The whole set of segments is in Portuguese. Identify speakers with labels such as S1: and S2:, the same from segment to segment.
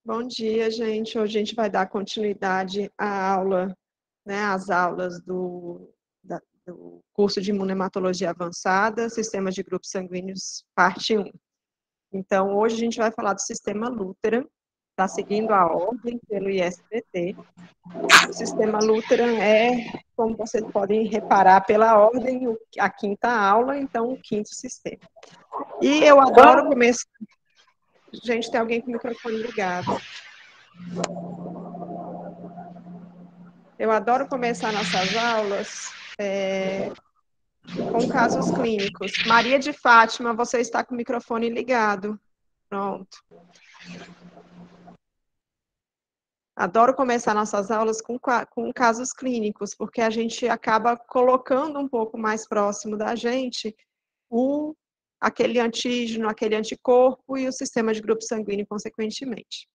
S1: Bom dia, gente. Hoje a gente vai dar continuidade à aula, né, às aulas do curso de Imunematologia Avançada, Sistemas de Grupos Sanguíneos, parte 1. Então, hoje a gente vai falar do sistema Lutheran, está seguindo a ordem pelo ISBT. O sistema Lutheran é, como vocês podem reparar pela ordem, a quinta aula, então o quinto sistema. E eu adoro começar... Gente, tem alguém com o microfone ligado. Eu adoro começar nossas aulas com casos clínicos. Maria de Fátima, você está com o microfone ligado. Pronto. Adoro começar nossas aulas com casos clínicos, porque a gente acaba colocando um pouco mais próximo da gente aquele antígeno, aquele anticorpo e o sistema de grupo sanguíneo, consequentemente.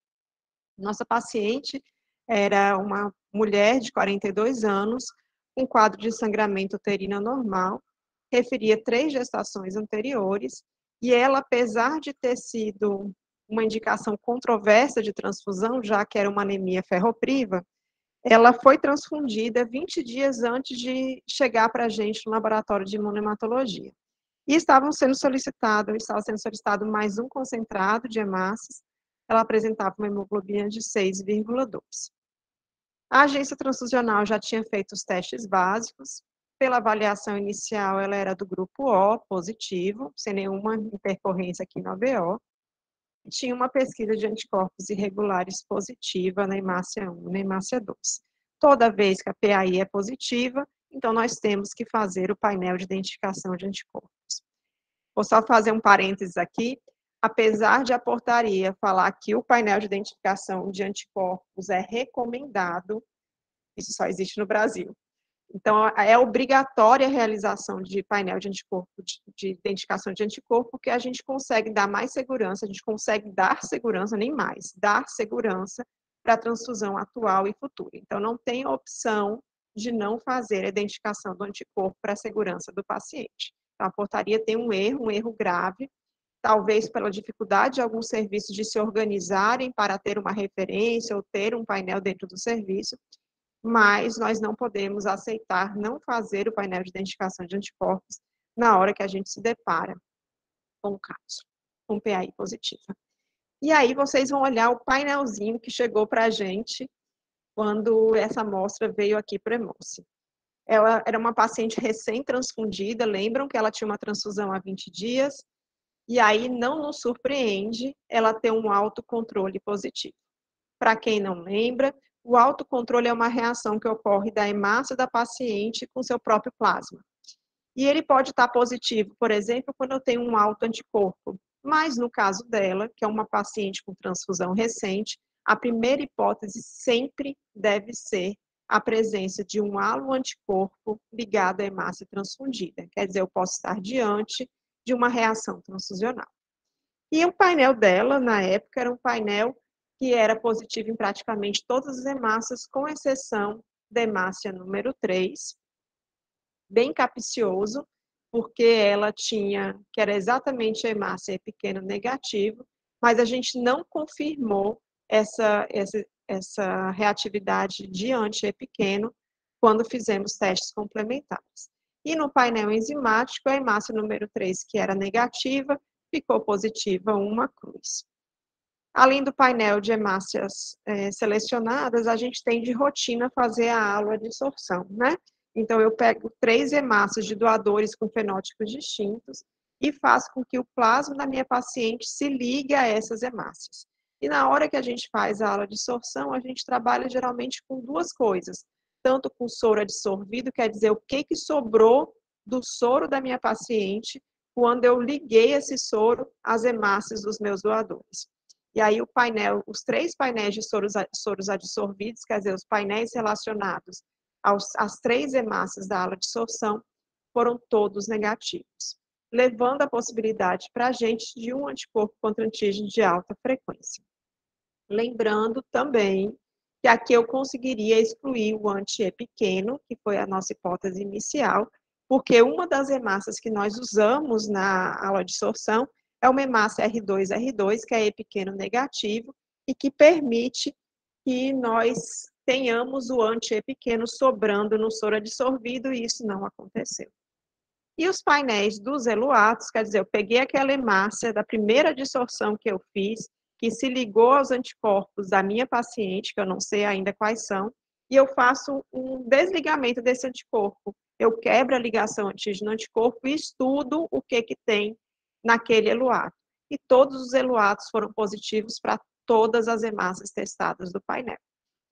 S1: Nossa paciente era uma mulher de 42 anos, com quadro de sangramento uterino normal, referia 3 gestações anteriores, e ela, apesar de ter sido uma indicação controversa de transfusão, já que era uma anemia ferropriva, ela foi transfundida 20 dias antes de chegar para a gente no laboratório de imunematologia. E estava sendo solicitado mais um concentrado de hemácias. Ela apresentava uma hemoglobina de 6,2. A agência transfusional já tinha feito os testes básicos. Pela avaliação inicial, ela era do grupo O, positivo, sem nenhuma intercorrência aqui no ABO. Tinha uma pesquisa de anticorpos irregulares positiva na hemácia 1 e na hemácia 2. Toda vez que a PAI é positiva, então nós temos que fazer o painel de identificação de anticorpos. Vou só fazer um parênteses aqui. Apesar de a portaria falar que o painel de identificação de anticorpos é recomendado, isso só existe no Brasil. Então, é obrigatória a realização de painel de anticorpo, de identificação de anticorpo, porque a gente consegue dar mais segurança, a gente consegue dar segurança, nem mais, dar segurança para a transfusão atual e futura. Então, não tem opção de não fazer a identificação do anticorpo para a segurança do paciente. Então, a portaria tem um erro grave, talvez pela dificuldade de alguns serviços de se organizarem para ter uma referência ou ter um painel dentro do serviço, mas nós não podemos aceitar não fazer o painel de identificação de anticorpos na hora que a gente se depara com o caso, com PAI positiva. E aí vocês vão olhar o painelzinho que chegou para a gente quando essa amostra veio aqui para a Emoce. Ela era uma paciente recém-transfundida, lembram que ela tinha uma transfusão há 20 dias, e aí não nos surpreende ela ter um autocontrole positivo. Para quem não lembra, o autocontrole é uma reação que ocorre da hemácia da paciente com seu próprio plasma. E ele pode estar positivo, por exemplo, quando eu tenho um autoanticorpo. Mas no caso dela, que é uma paciente com transfusão recente, a primeira hipótese sempre deve ser a presença de um haloanticorpo ligado à hemácia transfundida. Quer dizer, eu posso estar diante de uma reação transfusional. E o painel dela, na época, era um painel que era positivo em praticamente todas as hemácias, com exceção da hemácia número 3, bem capcioso, porque ela tinha, que era exatamente a hemácia pequeno negativo, mas a gente não confirmou essa reatividade de anti-E pequeno quando fizemos testes complementares. E no painel enzimático, a hemácia número 3, que era negativa, ficou positiva uma cruz. Além do painel de hemácias selecionadas, a gente tem de rotina fazer a haloadsorção, né? Então, eu pego 3 hemácias de doadores com fenótipos distintos e faço com que o plasma da minha paciente se ligue a essas hemácias. E na hora que a gente faz a haloadsorção, a gente trabalha geralmente com 2 coisas. Tanto com soro adsorvido, quer dizer, o que sobrou do soro da minha paciente quando eu liguei esse soro às hemácias dos meus doadores. E aí o painel, os 3 painéis de soros adsorvidos, quer dizer, os painéis relacionados às 3 hemácias da haloadsorção, foram todos negativos, levando a possibilidade para a gente de um anticorpo contra antígeno de alta frequência. Lembrando também que aqui eu conseguiria excluir o anti-E pequeno, que foi a nossa hipótese inicial, porque uma das hemácias que nós usamos na haloadsorção é uma hemácia R2, que é E pequeno negativo, e que permite que nós tenhamos o anti-E pequeno sobrando no soro adsorvido, e isso não aconteceu. E os painéis dos eluatos, quer dizer, eu peguei aquela hemácia da primeira dissorção que eu fiz, que se ligou aos anticorpos da minha paciente, que eu não sei ainda quais são, e eu faço um desligamento desse anticorpo. Eu quebro a ligação antígeno-anticorpo e estudo o que tem naquele eluato. E todos os eluatos foram positivos para todas as hemácias testadas do painel.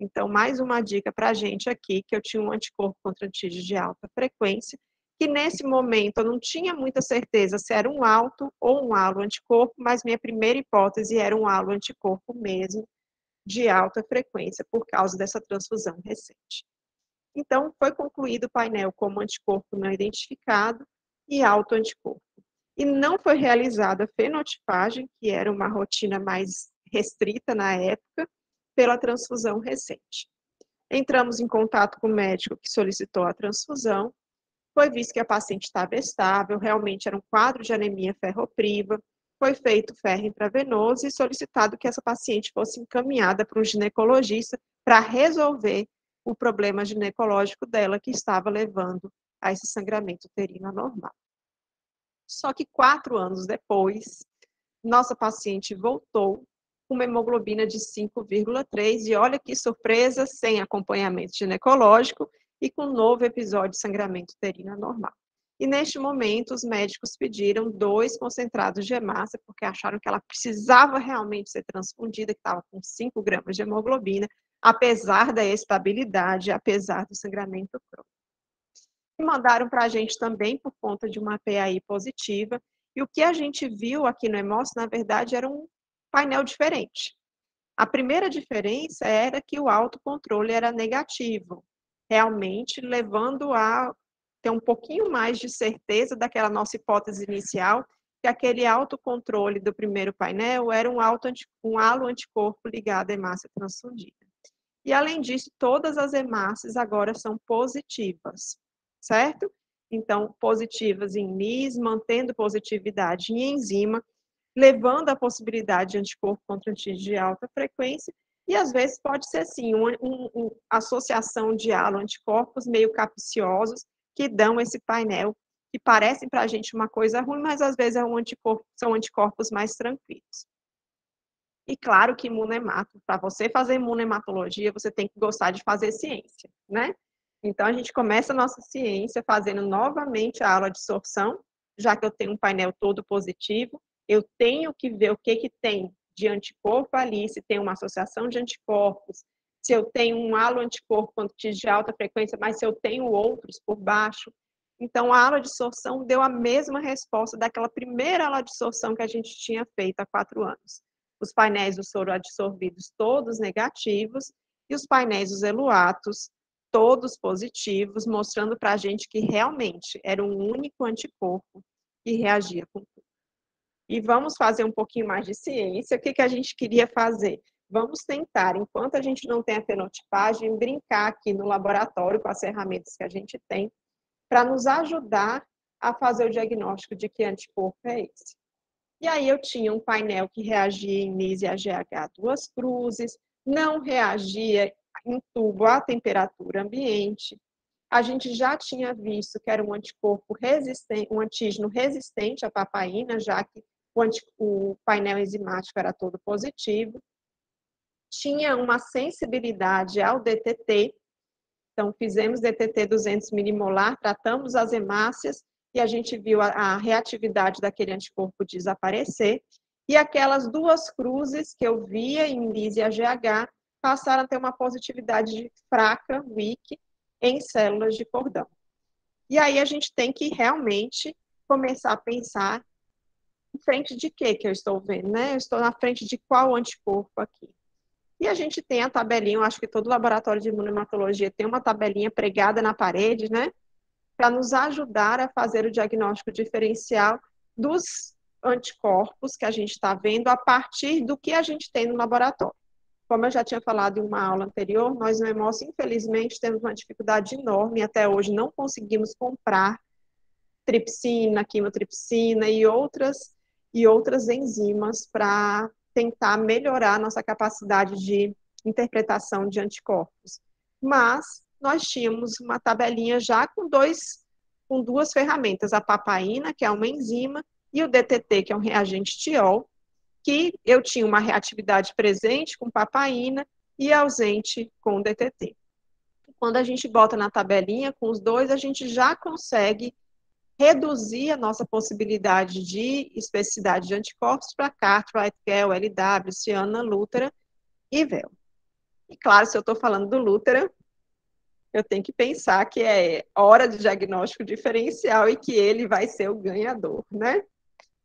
S1: Então, mais uma dica para a gente aqui, que eu tinha um anticorpo contra antígeno de alta frequência, que nesse momento eu não tinha muita certeza se era um alto ou um halo anticorpo, mas minha primeira hipótese era um halo anticorpo mesmo, de alta frequência, por causa dessa transfusão recente. Então, foi concluído o painel como anticorpo não identificado e alto anticorpo. E não foi realizada a fenotipagem, que era uma rotina mais restrita na época, pela transfusão recente. Entramos em contato com o médico que solicitou a transfusão, foi visto que a paciente estava estável, realmente era um quadro de anemia ferropriva, foi feito ferro intravenoso e solicitado que essa paciente fosse encaminhada para um ginecologista para resolver o problema ginecológico dela que estava levando a esse sangramento uterino anormal. Só que 4 anos depois, nossa paciente voltou com uma hemoglobina de 5,3 e olha que surpresa, sem acompanhamento ginecológico e com um novo episódio de sangramento uterino anormal. E neste momento, os médicos pediram 2 concentrados de hemácia, porque acharam que ela precisava realmente ser transfundida, que estava com 5 gramas de hemoglobina, apesar da estabilidade, apesar do sangramento crônico. E mandaram para a gente também por conta de uma PAI positiva, e o que a gente viu aqui no Hemócio, na verdade, era um painel diferente. A primeira diferença era que o autocontrole era negativo, realmente levando a ter um pouquinho mais de certeza daquela nossa hipótese inicial, que aquele autocontrole do primeiro painel era um halo anticorpo ligado à hemácia transfundida. E, além disso, todas as hemácias agora são positivas, certo? Então, positivas em NIS, mantendo positividade em enzima, levando a possibilidade de anticorpo contra antígeno de alta frequência, e às vezes pode ser assim, uma associação de halo-anticorpos meio capciosos, que dão esse painel, que parecem para a gente uma coisa ruim, mas às vezes são anticorpos mais tranquilos. E claro que imunemato, para você fazer imunematologia, você tem que gostar de fazer ciência, né? Então, a gente começa a nossa ciência fazendo novamente a aula de absorção, já que eu tenho um painel todo positivo, eu tenho que ver o que tem de anticorpo ali, se tem uma associação de anticorpos, se eu tenho um halo anticorpo de alta frequência, mas se eu tenho outros por baixo. Então, a aula de absorção deu a mesma resposta daquela primeira aula de absorção que a gente tinha feito há 4 anos. Os painéis do soro adsorvidos todos negativos e os painéis dos eluatos todos positivos, mostrando para a gente que realmente era um único anticorpo que reagia com tudo. E vamos fazer um pouquinho mais de ciência. O que a gente queria fazer? Vamos tentar, enquanto a gente não tem a fenotipagem, brincar aqui no laboratório com as ferramentas que a gente tem, para nos ajudar a fazer o diagnóstico de que anticorpo é esse. E aí eu tinha um painel que reagia em NIS e AGH 2 cruzes, não reagia em tubo à temperatura ambiente. A gente já tinha visto que era um anticorpo resistente, um antígeno resistente à papaína, já que o painel enzimático era todo positivo. Tinha uma sensibilidade ao DTT, então fizemos DTT 200 milimolar, tratamos as hemácias e a gente viu a reatividade daquele anticorpo desaparecer. E aquelas 2 cruzes que eu via em NIS e AGH passaram a ter uma positividade fraca, weak, em células de cordão. E aí a gente tem que realmente começar a pensar em frente de que eu estou vendo, né? Eu estou na frente de qual anticorpo aqui? E a gente tem a tabelinha, eu acho que todo laboratório de imunematologia tem uma tabelinha pregada na parede, né? Para nos ajudar a fazer o diagnóstico diferencial dos anticorpos que a gente está vendo a partir do que a gente tem no laboratório. Como eu já tinha falado em uma aula anterior, nós no Hemócio, infelizmente, temos uma dificuldade enorme, até hoje não conseguimos comprar tripsina, quimotripsina e outras enzimas para tentar melhorar a nossa capacidade de interpretação de anticorpos. Mas nós tínhamos uma tabelinha já com duas ferramentas, a papaina, que é uma enzima, e o DTT, que é um reagente tiol, que eu tinha uma reatividade presente com papaina e ausente com DTT. Quando a gente bota na tabelinha com os dois, a gente já consegue reduzir a nossa possibilidade de especificidade de anticorpos para Cartwright, Kell, LW, Ciana, Lútera e Vel. E claro, se eu estou falando do Lútera, eu tenho que pensar que é hora de diagnóstico diferencial e que ele vai ser o ganhador, né?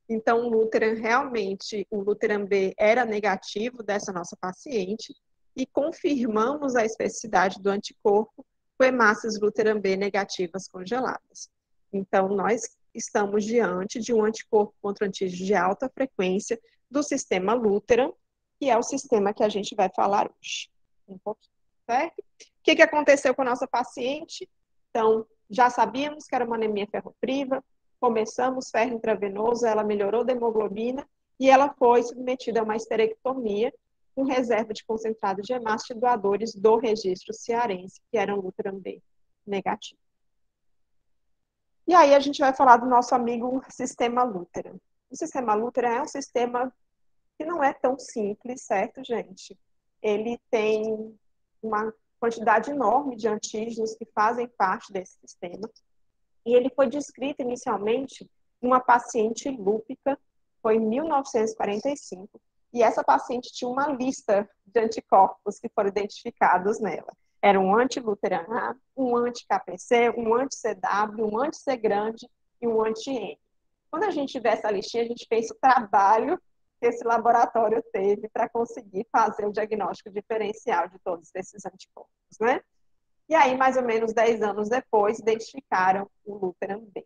S1: Então, o Lúteran realmente, o Lúteran B era negativo dessa nossa paciente e confirmamos a especificidade do anticorpo com hemácias Lúteran B negativas congeladas. Então, nós estamos diante de um anticorpo contra antígeno de alta frequência do sistema Lúteran, que é o sistema que a gente vai falar hoje. Um pouquinho, certo? O que aconteceu com a nossa paciente? Então, já sabíamos que era uma anemia ferropriva, começamos ferro intravenoso, ela melhorou da hemoglobina e ela foi submetida a uma esterectomia com reserva de concentrado de hemácia de doadores do registro cearense, que eram Lúteran B negativo. E aí a gente vai falar do nosso amigo sistema Lúteran. O sistema Lúteran é um sistema que não é tão simples, certo, gente? Ele tem uma quantidade enorme de antígenos que fazem parte desse sistema. E ele foi descrito inicialmente numa paciente lúpica, foi em 1945, e essa paciente tinha uma lista de anticorpos que foram identificados nela. Era um anti-Lúteran A, um anti-KPC, um anti-CW, um anti-C grande e um anti-N. Quando a gente vê essa listinha, a gente pensa o trabalho que esse laboratório teve para conseguir fazer o diagnóstico diferencial de todos esses anticorpos, né? E aí, mais ou menos 10 anos depois, identificaram o Lúteran B.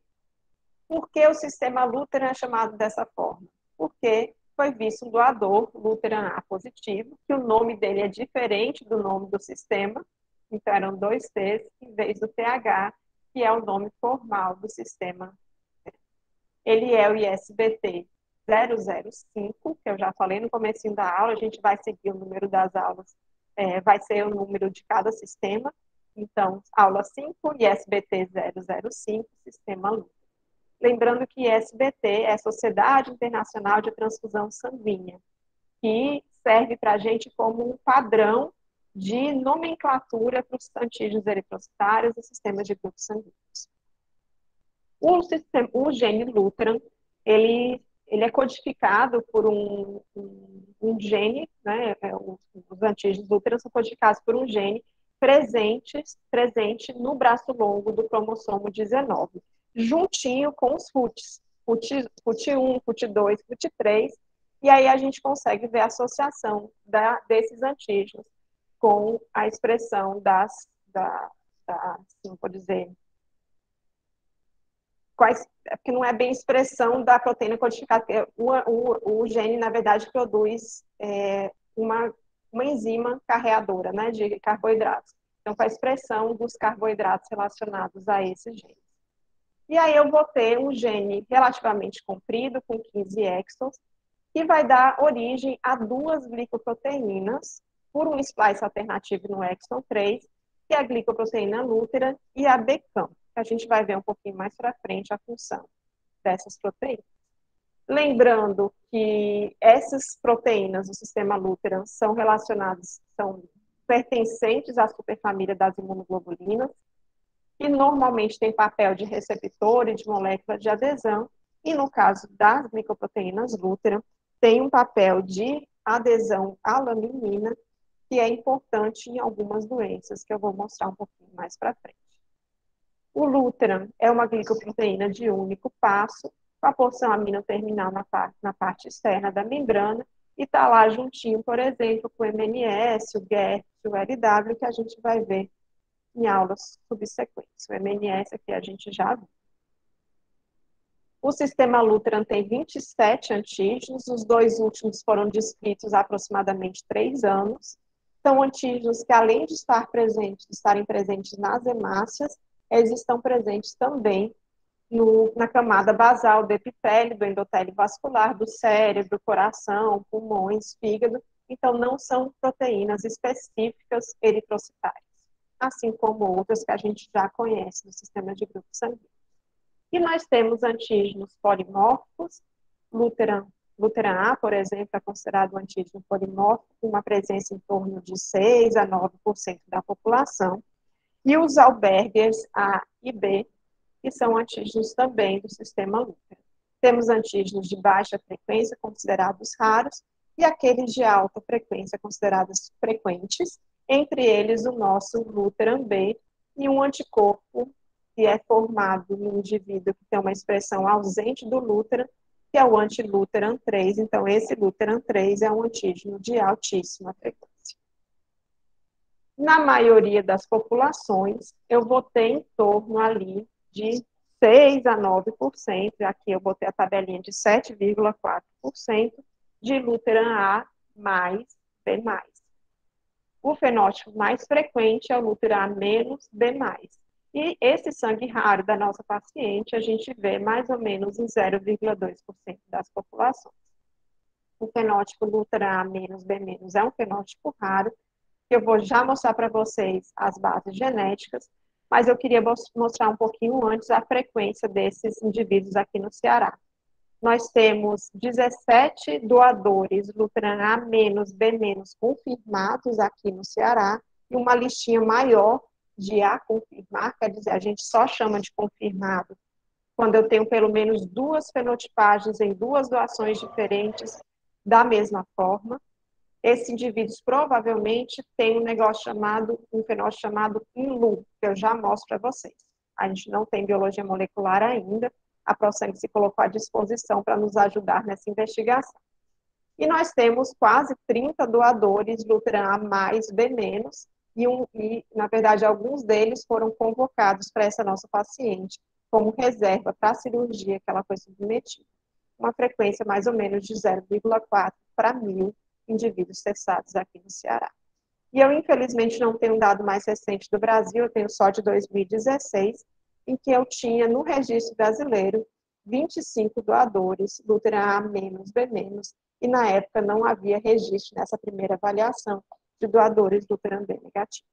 S1: Por que o sistema Lúteran é chamado dessa forma? Porque foi visto um doador, Lúteran A positivo, que o nome dele é diferente do nome do sistema, então eram 2 T's em vez do TH, que é o nome formal do sistema. Ele é o ISBT 005, que eu já falei no comecinho da aula, a gente vai seguir o número das aulas, vai ser o número de cada sistema. Então, aula 5, ISBT 005, sistema Lúteran. Lembrando que ISBT é a Sociedade Internacional de Transfusão Sanguínea, que serve para a gente como um padrão de nomenclatura para os antígenos eritrocitários e sistemas de grupos sanguíneos. O gene Lúteran, ele é codificado por um gene, né? Os antígenos Lúteran são codificados por um gene presente no braço longo do cromossomo 19, juntinho com os FUTs, FUT1, FUT2, FUT3, e aí a gente consegue ver a associação desses antígenos com a expressão assim, vou dizer, porque não é bem expressão da proteína codificada, porque o gene, na verdade, produz uma enzima carreadora, né, de carboidratos. Então, com a expressão dos carboidratos relacionados a esse gene. E aí eu vou ter um gene relativamente comprido, com 15 exons, que vai dar origem a 2 glicoproteínas, por um splice alternativo no exon 3, que é a glicoproteína Lúteran e a BCAM. A gente vai ver um pouquinho mais para frente a função dessas proteínas. Lembrando que essas proteínas do sistema Lúteran são relacionadas, são pertencentes à superfamília das imunoglobulinas, que normalmente tem papel de receptor e de molécula de adesão, e no caso das glicoproteínas Lúteran, tem um papel de adesão à laminina, que é importante em algumas doenças, que eu vou mostrar um pouquinho mais para frente. O Lúteran é uma glicoproteína de único passo, com a porção amino terminal na parte externa da membrana, e está lá juntinho, por exemplo, com o MNS, o GERT, o LW, que a gente vai ver em aulas subsequentes. O MNS aqui a gente já viu. O sistema Lúteran tem 27 antígenos, os 2 últimos foram descritos há aproximadamente 3 anos. São antígenos que, além de estarem presentes nas hemácias, eles estão presentes também na camada basal do epitélio, do endotélio vascular, do cérebro, coração, pulmões, fígado. Então, não são proteínas específicas eritrocitárias, assim como outras que a gente já conhece do sistema de grupos sanguíneos. E nós temos antígenos polimórficos, Luteran A, por exemplo, é considerado um antígeno polimórfico, com uma presença em torno de 6 a 9% da população, e os Albergers A e B, que são antígenos também do sistema Luteran. Temos antígenos de baixa frequência, considerados raros, e aqueles de alta frequência, considerados frequentes, entre eles o nosso Luteran B e um anticorpo que é formado no indivíduo que tem uma expressão ausente do Luteran, que é o anti-Luteran 3. Então, esse Luteran 3 é um antígeno de altíssima frequência. Na maioria das populações, eu vou ter em torno ali de 6 a 9%, aqui eu botei a tabelinha de 7,4%, de Luteran A mais B+. O fenótipo mais frequente é o Luteran A menos B+. E esse sangue raro da nossa paciente, a gente vê mais ou menos em 0,2% das populações. O fenótipo Luteran A menos B menos é um fenótipo raro, que eu vou já mostrar para vocês as bases genéticas, mas eu queria mostrar um pouquinho antes a frequência desses indivíduos aqui no Ceará. Nós temos 17 doadores Luteran A menos B menos confirmados aqui no Ceará, e uma listinha maior de A confirmar, quer dizer, a gente só chama de confirmado quando eu tenho pelo menos 2 fenotipagens em 2 doações diferentes da mesma forma. Esses indivíduos provavelmente têm um fenótipo chamado INLU, que eu já mostro para vocês. A gente não tem biologia molecular ainda, a ProSangue se colocou à disposição para nos ajudar nessa investigação. E nós temos quase 30 doadores Luteran A mais B menos, e, na verdade, alguns deles foram convocados para essa nossa paciente como reserva para a cirurgia que ela foi submetida. Uma frequência mais ou menos de 0,4 para 1.000 indivíduos testados aqui no Ceará. E eu, infelizmente, não tenho um dado mais recente do Brasil, eu tenho só de 2016, em que eu tinha no registro brasileiro 25 doadores Luteran A menos B menos, e na época não havia registro nessa primeira avaliação de doadores Luteran B negativo.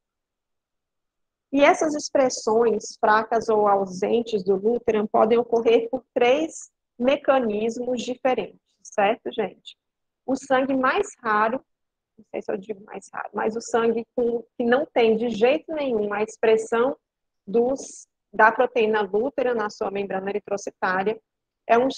S1: E essas expressões fracas ou ausentes do Luteran podem ocorrer por 3 mecanismos diferentes, certo, gente? O sangue mais raro, não sei se eu digo mais raro, mas o sangue que não tem de jeito nenhum a expressão da proteína Luteran na sua membrana eritrocitária, é um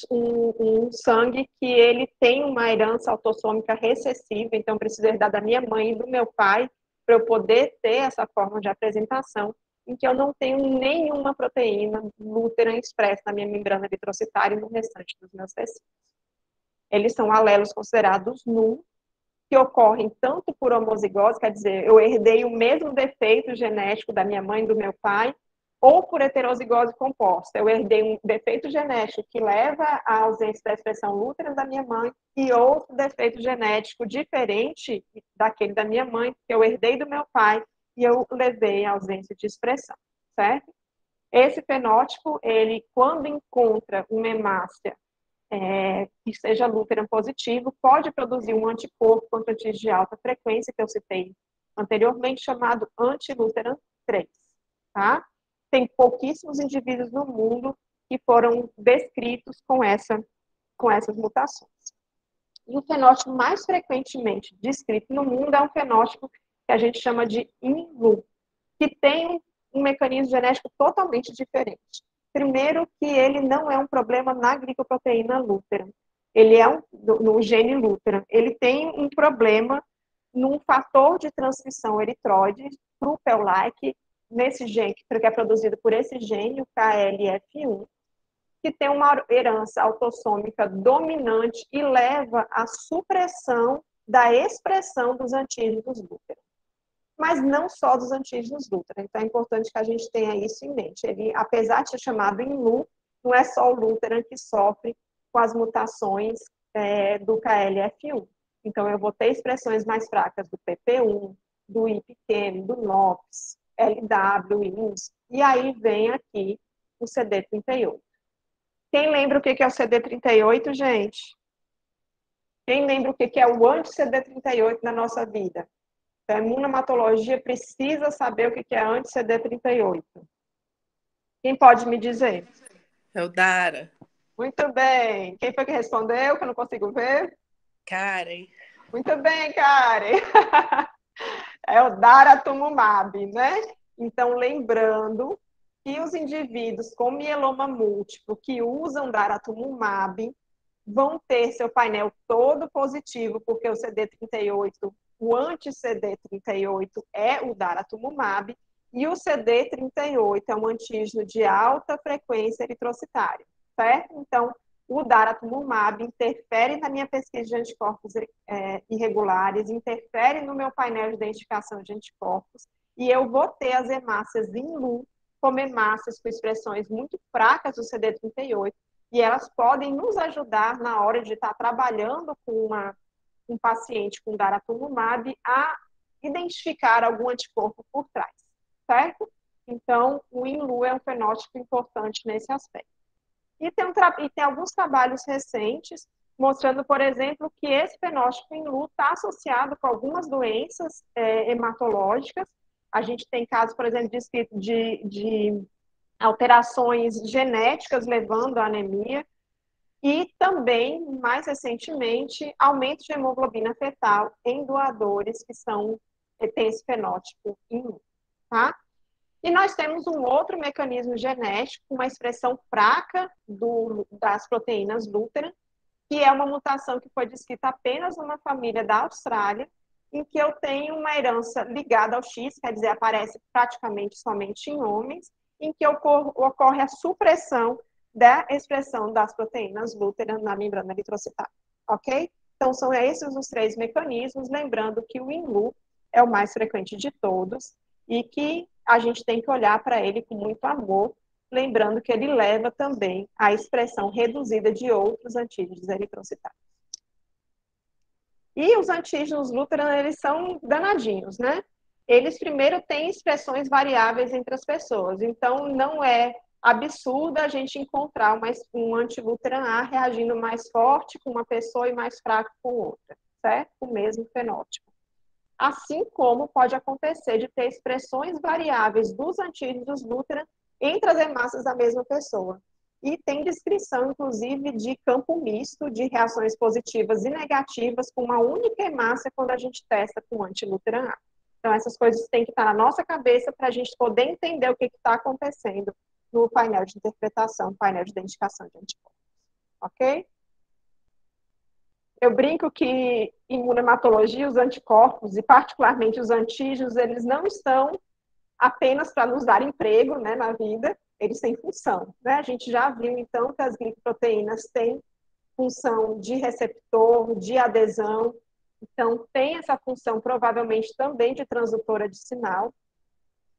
S1: sangue que ele tem uma herança autossômica recessiva, então preciso herdar da minha mãe e do meu pai para eu poder ter essa forma de apresentação, em que eu não tenho nenhuma proteína Luteran expressa na minha membrana eritrocitária e no restante dos meus tecidos. Eles são alelos considerados nulos, que ocorrem tanto por homozigose, quer dizer, eu herdei o mesmo defeito genético da minha mãe e do meu pai, ou por heterozigose composta. Eu herdei um defeito genético que leva à ausência da expressão Luteran da minha mãe e outro defeito genético diferente daquele da minha mãe, que eu herdei do meu pai e eu levei à ausência de expressão, certo? Esse fenótipo, ele, quando encontra uma hemácia que seja Luteran positivo, pode produzir um anticorpo contra antígeno de alta frequência, que eu citei anteriormente, chamado anti-Luteran 3, tá? Tem pouquíssimos indivíduos no mundo que foram descritos com essas mutações. E o fenótipo mais frequentemente descrito no mundo é um fenótipo que a gente chama de INLU, que tem um mecanismo genético totalmente diferente. Primeiro, que ele não é um problema na glicoproteína Luteran. Ele é no gene Luteran. Ele tem um problema num fator de transcrição eritroide, Trupel-like, nesse gene, que é produzido por esse gene, o KLF1, que tem uma herança autossômica dominante e leva à supressão da expressão dos antígenos Luteran. Mas não só dos antígenos Luteran. Então, é importante que a gente tenha isso em mente. Ele, apesar de ser chamado INLU, não é só o Luteran que sofre com as mutações do KLF1. Então, eu vou ter expressões mais fracas do PP1, do I pequeno, do NOX, LW, INS, e aí vem aqui o CD38. Quem lembra o que é o CD38, gente? Quem lembra o que é o anti-CD38 na nossa vida? Então, a imunomatologia precisa saber o que é anti-CD38. Quem pode me dizer?
S2: É o Dara.
S1: Muito bem. Quem foi que respondeu, que eu não consigo ver?
S2: Karen.
S1: Muito bem, Karen. É o daratumumab, né? Então, lembrando que os indivíduos com mieloma múltiplo que usam daratumumab vão ter seu painel todo positivo, porque o CD38, o anti-CD38 é o daratumumab, e o CD38 é um antígeno de alta frequência eritrocitária, certo? Então, o daratumumab interfere na minha pesquisa de anticorpos irregulares, interfere no meu painel de identificação de anticorpos, e eu vou ter as hemácias em LU como hemácias com expressões muito fracas do CD38, e elas podem nos ajudar na hora de estar trabalhando com um paciente com daratumumab a identificar algum anticorpo por trás, certo? Então, o INLU é um fenótipo importante nesse aspecto. E tem alguns trabalhos recentes mostrando, por exemplo, que esse fenótipo INLU está associado com algumas doenças hematológicas. A gente tem casos, por exemplo, de alterações genéticas levando à anemia, e também, mais recentemente, aumento de hemoglobina fetal em doadores que têm esse fenótipo imune, tá? E nós temos um outro mecanismo genético, uma expressão fraca das proteínas Luteran, que é uma mutação que foi descrita apenas numa família da Austrália, em que eu tenho uma herança ligada ao X, quer dizer, aparece praticamente somente em homens, em que ocorre a supressão da expressão das proteínas Luteran na membrana eritrocitária, ok? Então, são esses os três mecanismos, lembrando que o INLU é o mais frequente de todos e que a gente tem que olhar para ele com muito amor, lembrando que ele leva também à expressão reduzida de outros antígenos eritrocitários. E os antígenos Luteran, eles são danadinhos, né? Eles primeiro têm expressões variáveis entre as pessoas, então não é absurdo a gente encontrar um anti-Luteran A reagindo mais forte com uma pessoa e mais fraco com outra, certo? O mesmo fenótipo. Assim como pode acontecer de ter expressões variáveis dos antígenos Luteran entre as hemácias da mesma pessoa. E tem descrição, inclusive, de campo misto, de reações positivas e negativas com uma única hemácia quando a gente testa com anti-Luteran A. Então, essas coisas têm que estar na nossa cabeça para a gente poder entender o que está acontecendo no painel de interpretação, painel de identificação de anticorpos. Ok? Eu brinco que imunohematologia, os anticorpos, e particularmente os antígenos, eles não estão apenas para nos dar emprego, né, na vida, eles têm função, né? A gente já viu, então, que as glicoproteínas têm função de receptor, de adesão, então tem essa função provavelmente também de transdutora de sinal.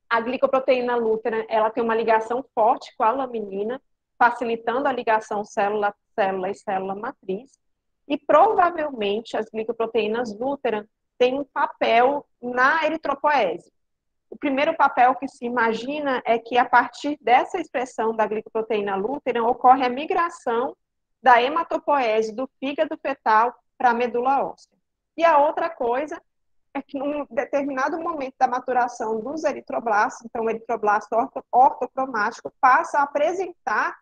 S1: A glicoproteína Luteran, ela tem uma ligação forte com a laminina, facilitando a ligação célula-célula e célula-matriz, e provavelmente as glicoproteínas Luteran têm um papel na eritropoese. O primeiro papel que se imagina é que, a partir dessa expressão da glicoproteína Luteran, ocorre a migração da hematopoese do fígado fetal para a medula óssea. E a outra coisa é que, em um determinado momento da maturação dos eritroblastos, então o eritroblasto ortocromático passa a apresentar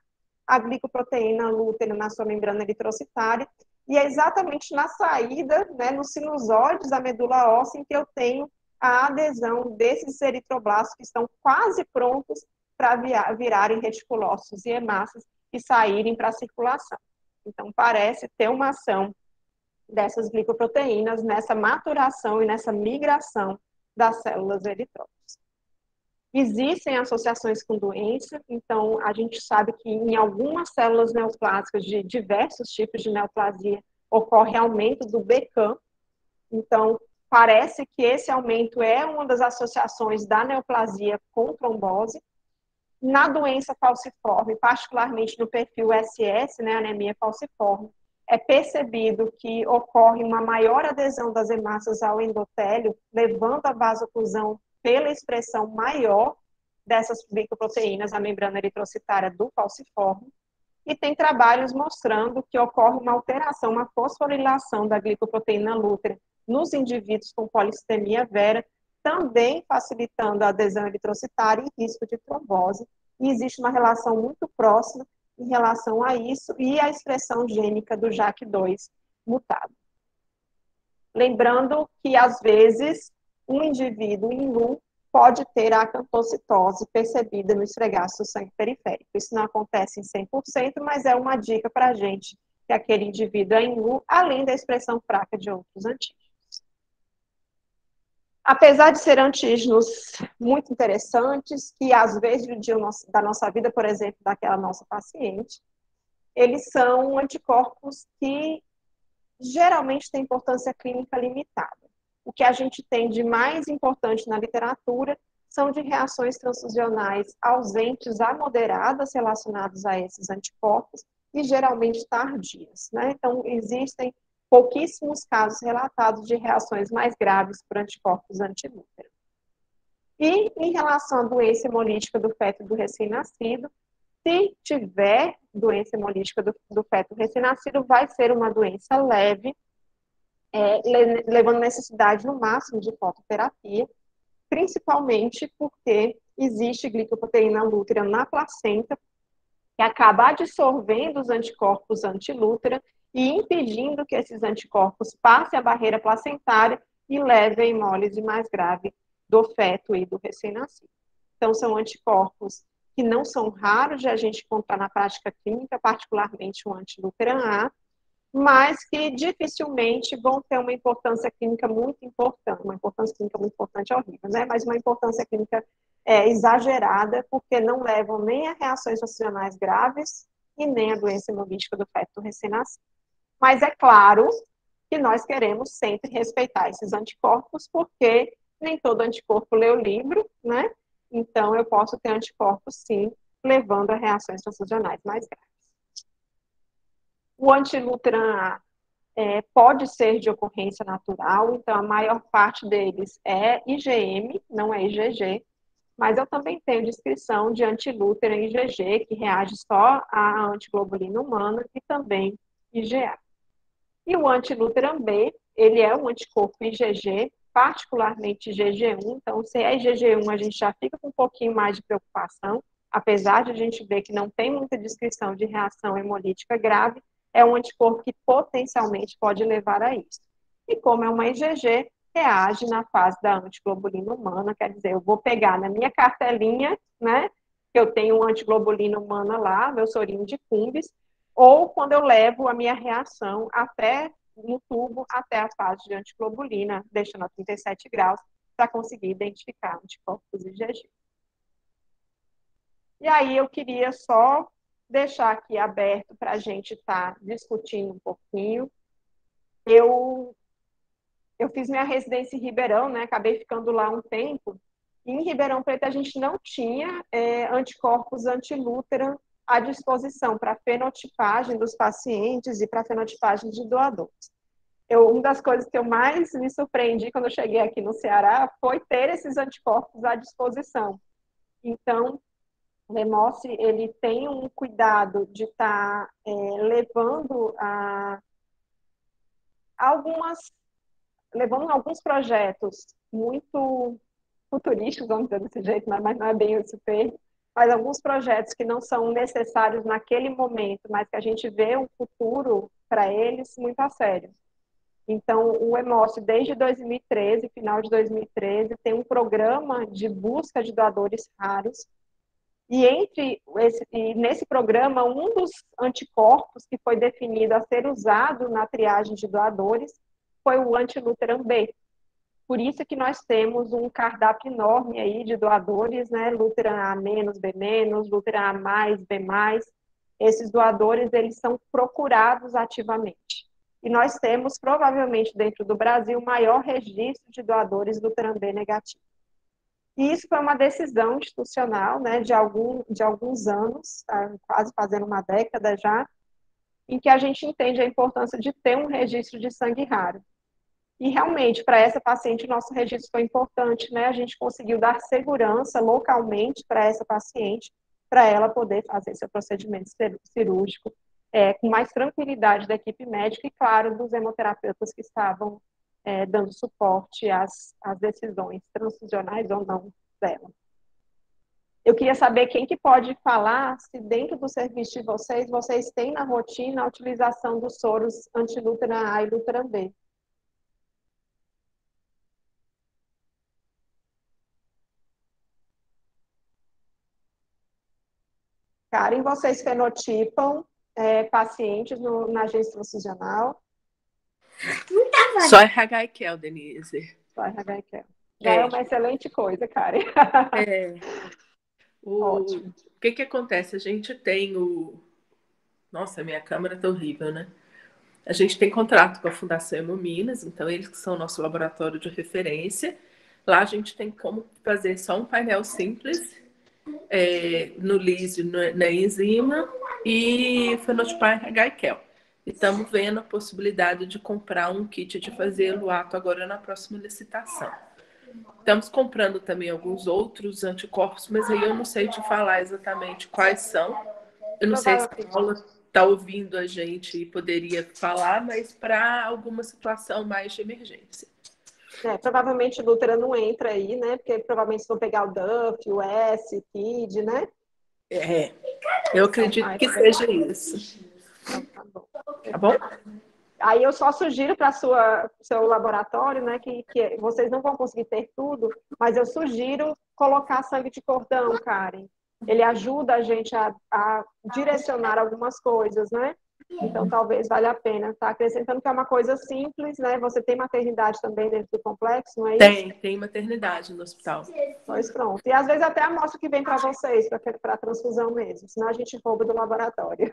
S1: a glicoproteína Luteran na sua membrana eritrocitária, e é exatamente na saída, né, nos sinusóides da medula óssea, em que eu tenho a adesão desses eritroblastos que estão quase prontos para virarem reticulócitos e hemácias e saírem para a circulação. Então, parece ter uma ação dessas glicoproteínas nessa maturação e nessa migração das células eritrófitas. Existem associações com doença, então a gente sabe que em algumas células neoplásicas de diversos tipos de neoplasia ocorre aumento do BCAM, então parece que esse aumento é uma das associações da neoplasia com trombose. Na doença falciforme, particularmente no perfil SS, né, anemia falciforme, é percebido que ocorre uma maior adesão das hemácias ao endotélio, levando a vasoclusão pela expressão maior dessas glicoproteínas na membrana eritrocitária do falciforme. e tem trabalhos mostrando que ocorre uma alteração, uma fosforilação da glicoproteína lútea nos indivíduos com polissemia vera, também facilitando a adesão eritrocitária e risco de trombose, e existe uma relação muito próxima em relação a isso e a expressão gênica do JAK2 mutado. Lembrando que, às vezes, um indivíduo em LU pode ter a acantocitose percebida no esfregaço do sangue periférico. Isso não acontece em 100%, mas é uma dica para a gente que aquele indivíduo é em LU, além da expressão fraca de outros antígenos. Apesar de ser antígenos muito interessantes, que às vezes da nossa vida, por exemplo, daquela nossa paciente, eles são anticorpos que geralmente têm importância clínica limitada. O que a gente tem de mais importante na literatura são de reações transfusionais ausentes a moderadas relacionadas a esses anticorpos e geralmente tardias, né? Então, existem pouquíssimos casos relatados de reações mais graves por anticorpos antilútero. E, em relação à doença hemolítica do feto do recém-nascido, se tiver doença hemolítica do feto recém-nascido, vai ser uma doença leve, levando necessidade no máximo de fototerapia, principalmente porque existe glicoproteína lútea na placenta, que acaba absorvendo os anticorpos antilútera e impedindo que esses anticorpos passem a barreira placentária e levem a hemólise mais grave do feto e do recém-nascido. Então, são anticorpos que não são raros de a gente encontrar na prática clínica, particularmente o antilúteran A, mas que dificilmente vão ter uma importância clínica muito importante. Uma importância clínica muito importante é horrível, né? Mas uma importância clínica exagerada, porque não levam nem a reações transfusionais graves e nem a doença hemolítica do feto recém-nascido. Mas é claro que nós queremos sempre respeitar esses anticorpos, porque nem todo anticorpo lê o livro, né? Então, eu posso ter anticorpos, sim, levando a reações transfusionais mais graves. O antilúteran A pode ser de ocorrência natural, então a maior parte deles é IgM, não é IgG, mas eu também tenho descrição de antilúteran IgG, que reage só à antiglobulina humana, e também IgA. E o antilúteran B, ele é um anticorpo IgG, particularmente IgG1, então se é IgG1 a gente já fica com um pouquinho mais de preocupação, apesar de a gente ver que não tem muita descrição de reação hemolítica grave, é um anticorpo que potencialmente pode levar a isso. E como é uma IgG, reage na fase da antiglobulina humana, quer dizer, eu vou pegar na minha cartelinha, né, que eu tenho uma antiglobulina humana lá, meu sorinho de Cumbres, ou quando eu levo a minha reação até no tubo, até a fase de antiglobulina, deixando a 37 graus, para conseguir identificar anticorpos IgG. E aí eu queria só deixar aqui aberto para a gente estar discutindo um pouquinho. Eu fiz minha residência em Ribeirão, né? Acabei ficando lá um tempo. E em Ribeirão Preto a gente não tinha anticorpos antilúteran à disposição para fenotipagem dos pacientes e para fenotipagem de doadores. Uma das coisas que eu mais me surpreendi quando eu cheguei aqui no Ceará foi ter esses anticorpos à disposição. Então, o Hemossi, ele tem um cuidado de estar levando alguns projetos muito futurísticos, vamos dizer desse jeito, mas não é bem esse termo, mas alguns projetos que não são necessários naquele momento, mas que a gente vê um futuro para eles muito a sério. Então, o Hemossi, desde 2013, final de 2013, tem um programa de busca de doadores raros. E nesse programa, um dos anticorpos que foi definido a ser usado na triagem de doadores foi o antilúteran B. Por isso que nós temos um cardápio enorme aí de doadores, né? Lúteran A-, B-, Lúteran A+, B+. Esses doadores, eles são procurados ativamente. E nós temos, provavelmente, dentro do Brasil, o maior registro de doadores Lúteran B negativo. E isso foi uma decisão institucional, né, de alguns anos, quase fazendo uma década já, em que a gente entende a importância de ter um registro de sangue raro. E realmente, para essa paciente, o nosso registro foi importante, né? A gente conseguiu dar segurança localmente para essa paciente, para ela poder fazer seu procedimento cirúrgico com mais tranquilidade da equipe médica e, claro, dos hemoterapeutas que estavam dando suporte às decisões transfusionais ou não dela. Eu queria saber quem que pode falar se dentro do serviço de vocês têm na rotina a utilização dos soros anti-Lútera A e Lútera B. Karen, vocês fenotipam pacientes na agência transfusional?
S2: Só RH e Kel, Denise.
S1: Só RH e Kel. Já é uma excelente coisa, Karen.
S2: O que acontece? A gente tem Nossa, minha câmera tá horrível, né? A gente tem contrato com a Fundação Hemominas, então eles que são o nosso laboratório de referência. Lá a gente tem como fazer só um painel simples, no LISE, na enzima, e fenotipar RH e Kel. E estamos vendo a possibilidade de comprar um kit de fazer Luato agora na próxima licitação. Estamos comprando também alguns outros anticorpos, mas aí eu não sei te falar exatamente quais são. Eu não sei se a Paula está ouvindo a gente e poderia falar, mas para alguma situação mais de emergência.
S1: Provavelmente Lútera não entra aí, né? Porque provavelmente vão pegar o Duff, o S, KID, né?
S2: Eu acredito que seja isso.
S1: Então, tá bom.
S2: Tá bom?
S1: Aí eu só sugiro para seu laboratório, né, que vocês não vão conseguir ter tudo, mas eu sugiro colocar sangue de cordão, Karen. Ele ajuda a gente a direcionar algumas coisas, né? Então, talvez valha a pena. Tá acrescentando que é uma coisa simples, né? Você tem maternidade também dentro do complexo, não é isso?
S2: Tem maternidade no hospital.
S1: Pois pronto. E às vezes até a amostra que vem para vocês, para transfusão mesmo, senão a gente rouba do laboratório.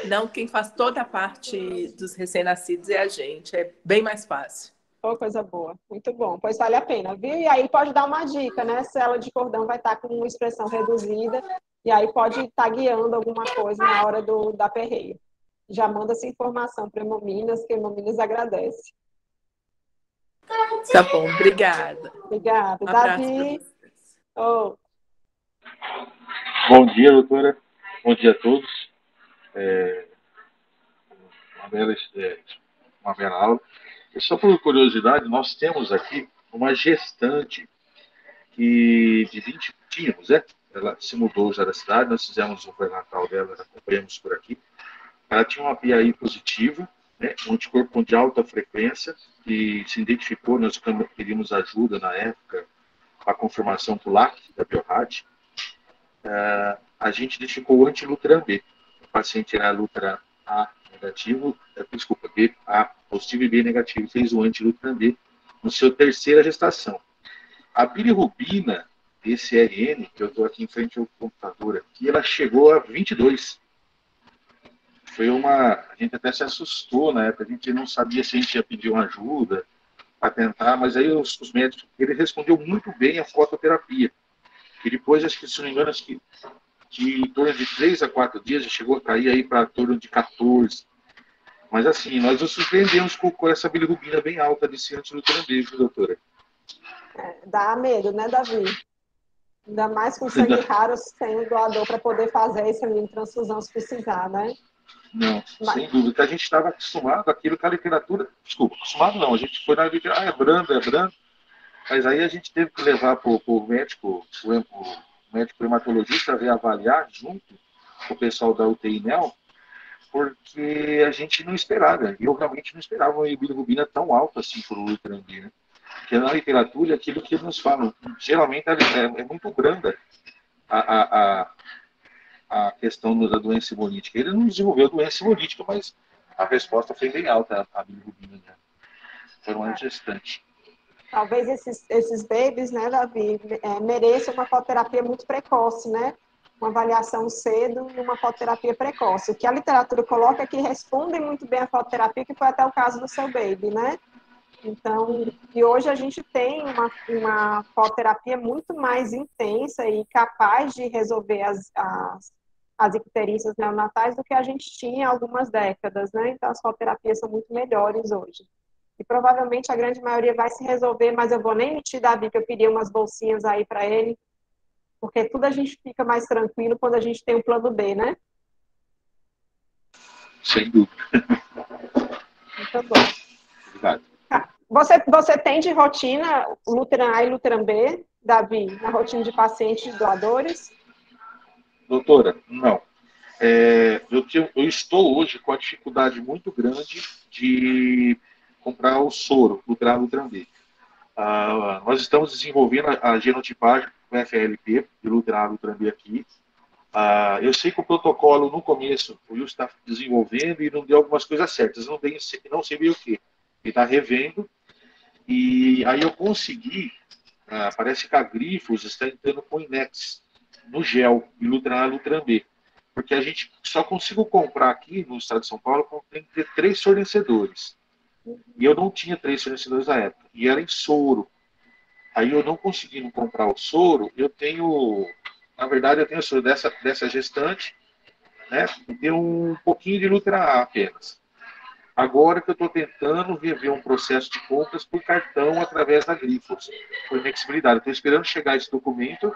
S2: Não, quem faz toda a parte dos recém-nascidos é a gente. É bem mais fácil.
S1: Oh, coisa boa. Muito bom. Pois vale a pena, viu? E aí pode dar uma dica, né? Célula de cordão vai estar com uma expressão reduzida e aí pode estar guiando alguma coisa na hora da aperreio. Já manda essa informação para Hemominas, que Hemominas agradece.
S2: Tá bom, obrigada.
S1: Obrigada.
S2: Um
S1: Davi. Oh.
S3: Bom dia, doutora. Bom dia a todos. Uma bela aula. E só por curiosidade, nós temos aqui uma gestante de 20 tínhamos, né? Ela se mudou já da cidade, nós fizemos o pré-natal dela, acompanhamos por aqui. Ela tinha uma PAI positiva, né? Um anticorpo de alta frequência, que se identificou, nós pedimos ajuda na época, a confirmação do LAC, da Biorat. A gente identificou o anti-Lutran B. O paciente era Lutran A negativo, B A positivo e B negativo, fez o anti-Lutran B no seu terceira gestação. A bilirrubina DCRN, que eu estou aqui em frente ao computador aqui, ela chegou a 22. A gente até se assustou na época, a gente não sabia se a gente ia pedir uma ajuda para tentar, mas aí os médicos, ele respondeu muito bem a fototerapia. E depois, acho que, se não me engano, acho que em torno de 3 a 4 dias, já chegou a cair aí para torno de 14. Mas assim, nós nos surpreendemos com essa bilirrubina bem alta desse anti-Lutran B, doutora?
S1: Dá medo, né, Davi? Ainda mais com sangue raro, sem o doador para poder fazer essa mini transfusão se precisar, né?
S3: Não, sem dúvida. Que a gente estava acostumado, aquilo que a literatura... Desculpa, acostumado não. A gente foi na literatura, é brando, é brando. Mas aí a gente teve que levar para o médico, o médico hematologista, reavaliar junto com o pessoal da UTI NEL, porque a gente não esperava. Eu realmente não esperava uma bilirrubina tão alta assim para o Lutran B, né? Porque na literatura, aquilo que eles nos falam, geralmente é muito branda a questão da doença hemolítica. Ele não desenvolveu doença hemolítica, mas a resposta foi bem alta, a bilirrubina, né? Foi uma gestante.
S1: Talvez esses babies, né, Davi, mereçam uma fototerapia muito precoce, né? Uma avaliação cedo e uma fototerapia precoce. O que a literatura coloca é que respondem muito bem à fototerapia, que foi até o caso do seu baby, né? Então, e hoje a gente tem uma fototerapia muito mais intensa e capaz de resolver as icterícias neonatais do que a gente tinha há algumas décadas, né? Então, as fototerapias são muito melhores hoje. E provavelmente a grande maioria vai se resolver, mas eu vou nem mentir, Davi, que eu pedi umas bolsinhas aí para ele, porque tudo a gente fica mais tranquilo quando a gente tem um plano B, né?
S3: Sem dúvida.
S1: Muito bom.
S3: Obrigado.
S1: Você tem de rotina Luteran A e Luteran B, Davi, na rotina de pacientes doadores?
S3: Doutora, não. Eu estou hoje com a dificuldade muito grande de comprar o soro, Lutran B. Nós estamos desenvolvendo a genotipagem com FLP, de Lutran B aqui. Eu sei que o protocolo, no começo, o Wilson está desenvolvendo e não deu algumas coisas certas. Não sei bem o que. Ele está revendo. E aí eu consegui, parece que a Grifos está entrando com Inex no gel, e Lutran A, Lutran B. Porque a gente só consigo comprar aqui no estado de São Paulo quando tem que ter 3 fornecedores. E eu não tinha 3 fornecedores na época. E era em soro. Aí eu não conseguindo comprar o soro, na verdade, eu tenho soro dessa gestante, né? E tenho um pouquinho de Lutran A apenas. Agora que eu estou tentando rever um processo de compras por cartão através da Grifos, por flexibilidade. Estou esperando chegar esse documento,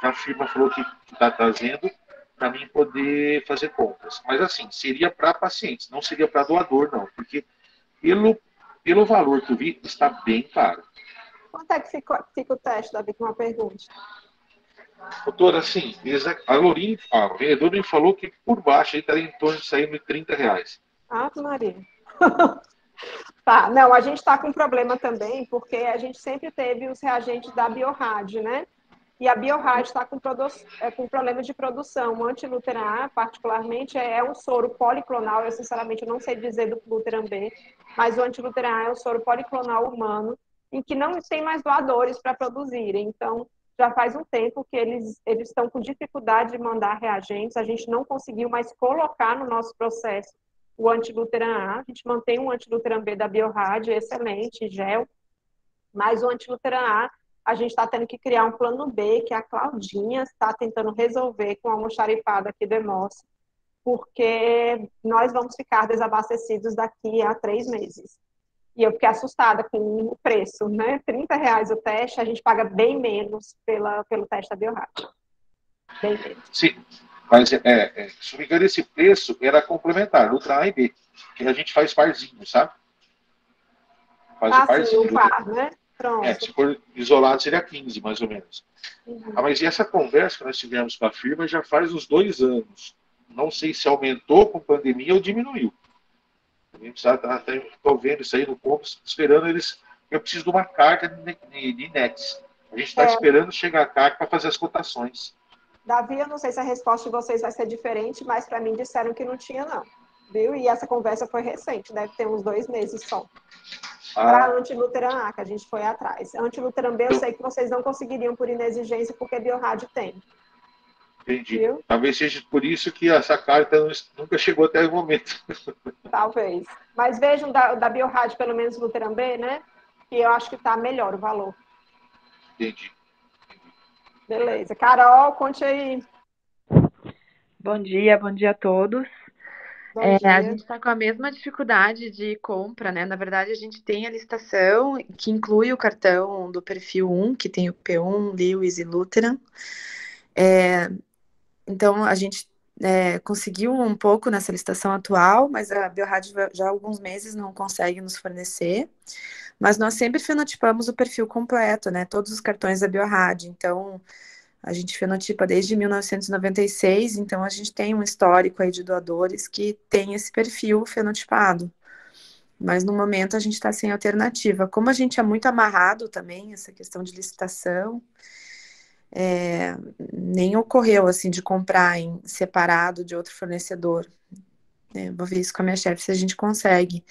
S3: que a firma falou que está trazendo, para mim poder fazer compras. Mas assim, seria para pacientes, não seria para doador, não, porque pelo valor que eu vi, está bem caro.
S1: Quanto é que fica o teste, Davi, com uma pergunta?
S3: Doutora, assim, a vendedora me falou que por baixo ele estaria em torno de saindo de R$ 30.
S1: Ah, Maria. Tá, não, a gente está com problema também, porque a gente sempre teve os reagentes da Biorad, né? E a Biorad está com problema de produção. O antiluteran A, particularmente, é um soro policlonal. Eu, sinceramente, não sei dizer do Luteran B, mas o antiluteran A é um soro policlonal humano, em que não tem mais doadores para produzirem. Então, já faz um tempo que eles estão com dificuldade de mandar reagentes. A gente não conseguiu mais colocar no nosso processo o antiluteran A. A gente mantém um antiluteran B da Biorad, excelente, gel, mas o antiluteran A gente está tendo que criar um plano B, que a Claudinha está tentando resolver com a almoxarifada aqui do Hemócio, porque nós vamos ficar desabastecidos daqui a 3 meses. E eu fiquei assustada com o preço, né? R$ 30 o teste, a gente paga bem menos pelo teste da Biorad. Bem menos.
S3: Sim, mas se não me engano, esse preço era complementar, Lutran A e B, que a gente faz parzinho, sabe? Faz o parzinho.
S1: Sim, o par, né? Pronto.
S3: Se for isolado, seria 15, mais ou menos. Mas e essa conversa que nós tivemos com a firma já faz uns 2 anos. Não sei se aumentou com a pandemia ou diminuiu. Estou vendo isso aí no ponto, esperando eles. Eu preciso de uma carta de Inex. A gente está esperando chegar a carta para fazer as cotações.
S1: Davi, eu não sei se a resposta de vocês vai ser diferente, mas para mim disseram que não tinha, não. Viu? E essa conversa foi recente, deve ter uns 2 meses só. Para antiluteran A, que a gente foi atrás. Antiluteran B, eu sei que vocês não conseguiriam por inexigência, porque a Biorad tem.
S3: Entendi.
S1: Viu?
S3: Talvez seja por isso que essa carta nunca chegou até o momento.
S1: Talvez. Mas vejam da Biorad, pelo menos Luteran B, né? Que eu acho que está melhor o valor.
S3: Entendi.
S1: Beleza. Carol, conte aí.
S4: Bom dia a todos.
S1: Bom dia.
S4: A gente está com a mesma dificuldade de compra, né? Na verdade, a gente tem a licitação que inclui o cartão do perfil 1, que tem o P1, Lewis e Luteran. Então, a gente conseguiu um pouco nessa licitação atual, mas a Biorad já há alguns meses não consegue nos fornecer. Mas nós sempre fenotipamos o perfil completo, né? Todos os cartões da Biorad. Então, a gente fenotipa desde 1996, então a gente tem um histórico aí de doadores que tem esse perfil fenotipado. Mas no momento a gente está sem alternativa. Como a gente é muito amarrado também, essa questão de licitação, nem ocorreu assim de comprar em separado de outro fornecedor. Vou ver isso com a minha chefe se a gente consegue.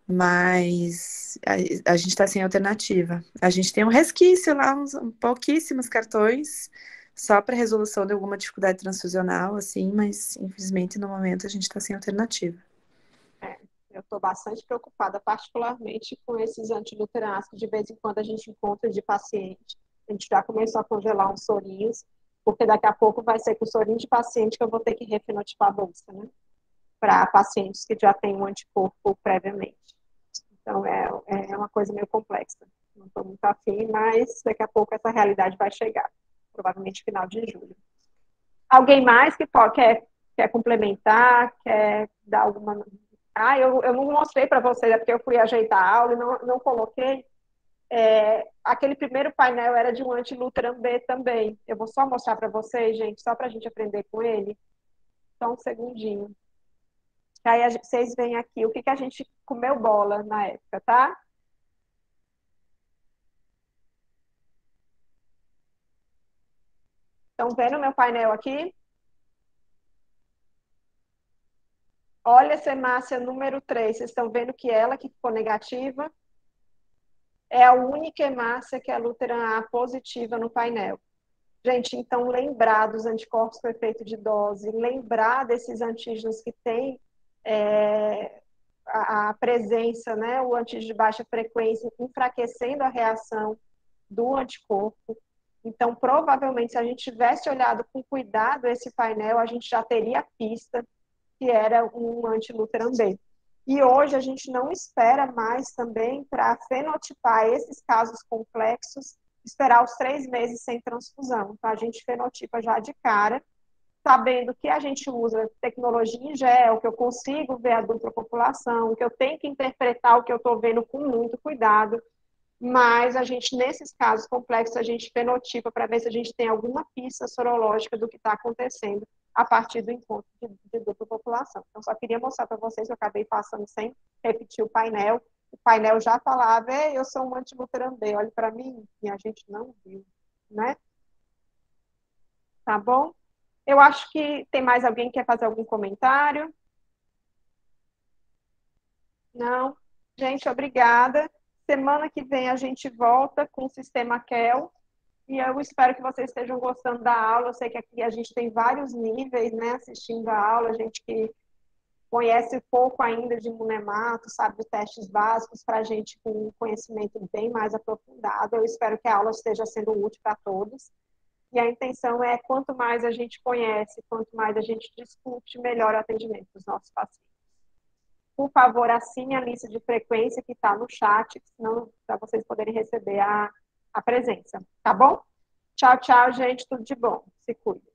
S4: Mas a gente está sem alternativa. A gente tem um resquício lá, pouquíssimos cartões, só para resolução de alguma dificuldade transfusional, assim, mas infelizmente no momento a gente está sem alternativa.
S1: Eu estou bastante preocupada, particularmente com esses antiluteranos que de vez em quando a gente encontra de paciente. A gente já começou a congelar uns sorinhos, porque daqui a pouco vai ser com sorinho de paciente que eu vou ter que refenotipar a bolsa, né? Para pacientes que já têm um anticorpo previamente. Então, é uma coisa meio complexa. Não estou muito afim, mas daqui a pouco essa realidade vai chegar. provavelmente final de julho. Alguém mais que quer complementar, quer dar alguma... eu não mostrei para vocês, é porque eu fui ajeitar a aula e não coloquei. Aquele primeiro painel era de um anti-Lutheran B também. Eu vou só mostrar para vocês, gente, só para a gente aprender com ele. Só um segundinho. Aí vocês veem aqui o que a gente comeu bola na época, tá? Estão vendo meu painel aqui? Olha essa hemácia número 3. Vocês estão vendo que ela que ficou negativa é a única hemácia que é a Lutheran A positiva no painel. Gente, então lembrar dos anticorpos com efeito de dose, lembrar desses antígenos que têm a presença, né, o antígeno de baixa frequência, enfraquecendo a reação do anticorpo. Então, provavelmente, se a gente tivesse olhado com cuidado esse painel, a gente já teria a pista que era um anti-Lutheran B. E hoje a gente não espera mais também para fenotipar esses casos complexos, esperar os 3 meses sem transfusão. Então, a gente fenotipa já de cara, sabendo que a gente usa tecnologia em gel, que eu consigo ver a dupla população, que eu tenho que interpretar o que eu estou vendo com muito cuidado, mas a gente, nesses casos complexos, a gente fenotipa para ver se a gente tem alguma pista sorológica do que está acontecendo a partir do encontro de dupla população. Então, só queria mostrar para vocês, eu acabei passando sem repetir o painel já falava, eu sou um anti-Lutheran B, olhe para mim, e a gente não viu, né? Tá bom? Eu acho que tem mais alguém que quer fazer algum comentário? Não? Gente, obrigada. Semana que vem a gente volta com o Sistema QEL e eu espero que vocês estejam gostando da aula. Eu sei que aqui a gente tem vários níveis, né, assistindo a aula, gente que conhece pouco ainda de imunemato, sabe, de testes básicos, para a gente com um conhecimento bem mais aprofundado. Eu espero que a aula esteja sendo útil para todos. E a intenção é, quanto mais a gente conhece, quanto mais a gente discute, melhor o atendimento dos nossos pacientes. Por favor, assine a lista de frequência que está no chat, para vocês poderem receber a presença, tá bom? Tchau, tchau, gente, tudo de bom. Se cuida.